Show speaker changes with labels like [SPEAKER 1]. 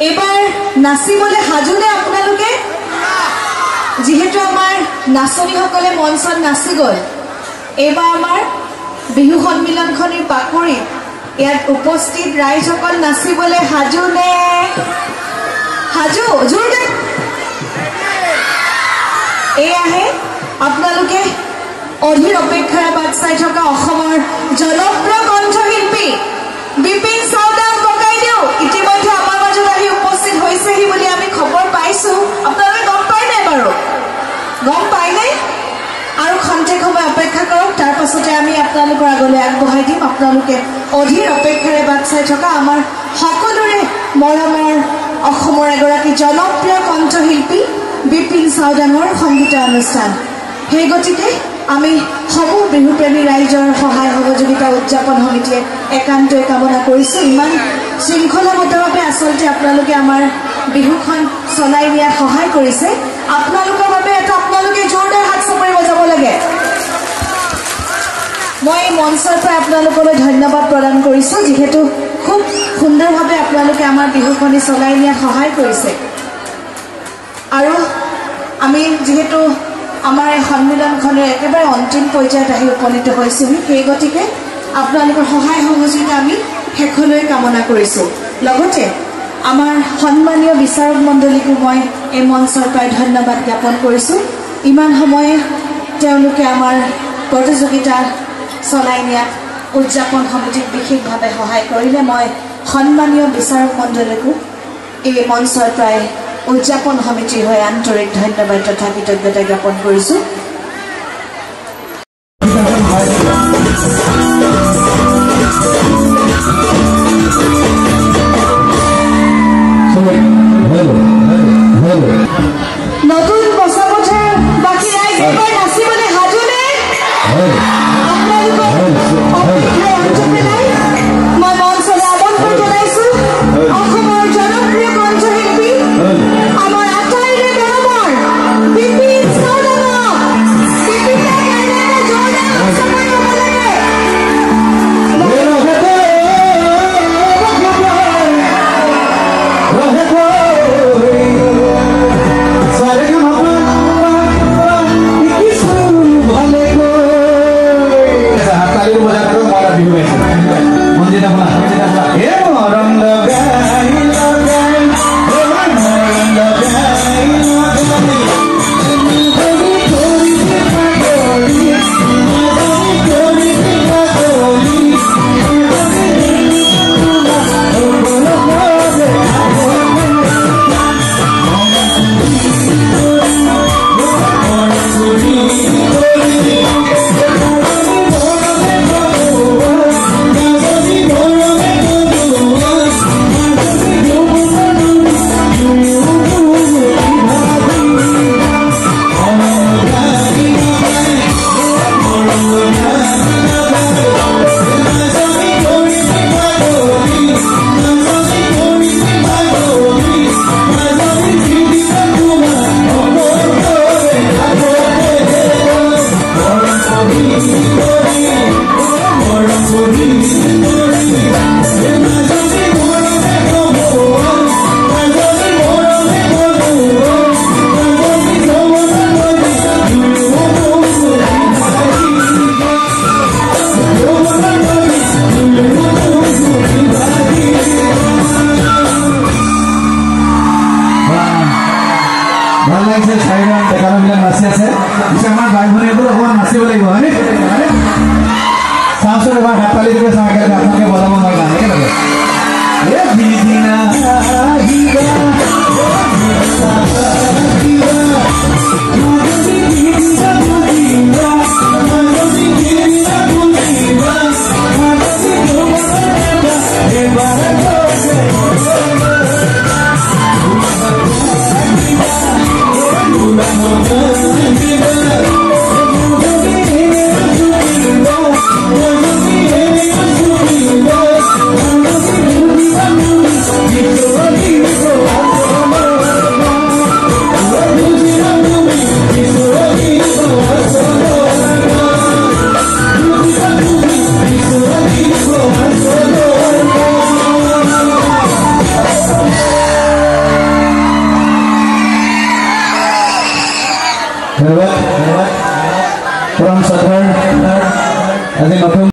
[SPEAKER 1] এবাৰ নাচিবলৈ সাজুনে আপোনালোকে যিহেতু আমাৰ নাচনীসকলে মঞ্চত নাচি গ'ল এবাৰ আমাৰ বিহু সন্মিলনখনিৰ পাকৰি ইয়াত উপস্থিত ৰাইজসকল নাচিবলৈ সাজুনে সাজু জোৰকে এয়াহে আপোনালোকে অধীৰ অপেক্ষাৰে বাট চাই থকা অসমৰ জনপ্ৰিয় কণ্ঠশিল্পী বিপিন চাওডাং ককাই দিও ইতিমধ্যে আমাৰ মাজত আহি উপস্থিত হৈছেহি বুলি আমি খবৰ পাইছো আপোনালোকে গম পাই নাই বাৰু গম পাই নাই আৰু খন্তেক সময় অপেক্ষা কৰক তাৰ পাছতে আমি আপোনালোকৰ আগলৈ আগবঢ়াই দিম আপোনালোকে অধীৰ অপেক্ষাৰে বাট চাই থকা আমাৰ সকলোৰে মৰমৰ অসমৰ এগৰাকী জনপ্ৰিয় কণ্ঠশিল্পী বিপিন চাওডাঙৰ সংগীত অনুষ্ঠান সেই গতিকে আমি সমূহ বিহুপ্ৰেমী ৰাইজৰ সহায় সহযোগিতা উদযাপন সমিতিয়ে একান্তই কামনা কৰিছোঁ ইমান শৃংখলাবদ্ধভাৱে আচলতে আপোনালোকে আমাৰ বিহুখন চলাই নিয়াত সহায় কৰিছে আপোনালোকৰ বাবে এটা আপোনালোকে জোৰদাৰ হাত চাপৰি বজাব লাগে মই এই মঞ্চৰ পৰা আপোনালোকলৈ ধন্যবাদ প্ৰদান কৰিছোঁ যিহেতু খুব সুন্দৰভাৱে আপোনালোকে আমাৰ বিহুখনি চলাই নিয়াত সহায় কৰিছে আৰু আমি যেহেতু আমাৰ এই সন্মিলনখনৰ একেবাৰে অন্তিম পৰ্যায়ত আহি উপনীত হৈছোহি সেই গতিকে আপোনালোকৰ সহায় সহযোগিতা আমি শেষলৈ কামনা কৰিছোঁ লগতে আমাৰ সন্মানীয় বিচাৰক মণ্ডলীকো মই এই মঞ্চৰ পৰাই ধন্যবাদ জ্ঞাপন কৰিছোঁ ইমান সময়ে তেওঁলোকে আমাৰ প্ৰতিযোগিতা চলাই নিয়াত উদযাপন সমিতিক বিশেষভাৱে সহায় কৰিলে মই সন্মানীয় বিচাৰক মণ্ডলীকো এই মঞ্চৰ পৰাই উদযাপন সমিতিৰ হৈ আন্তৰিক ধন্যবাদ তথা কৃতজ্ঞতা জ্ঞাপন কৰিছোঁ নতুন বছৰ বছৰ বাকী ৰাইজ এবাৰ নাচিবলৈ সাজুনে মই মঞ্চলৈ আমন্ত্ৰণ জনাইছোঁ অসমৰ জনপ্ৰিয় কণ্ঠশিল্পী আমাৰ আটাইৰে মৰমৰ বিপিন চাওডাঙক
[SPEAKER 2] ধন্যবাদ পৰম শ্ৰদ্ধাৰ আজি নতুন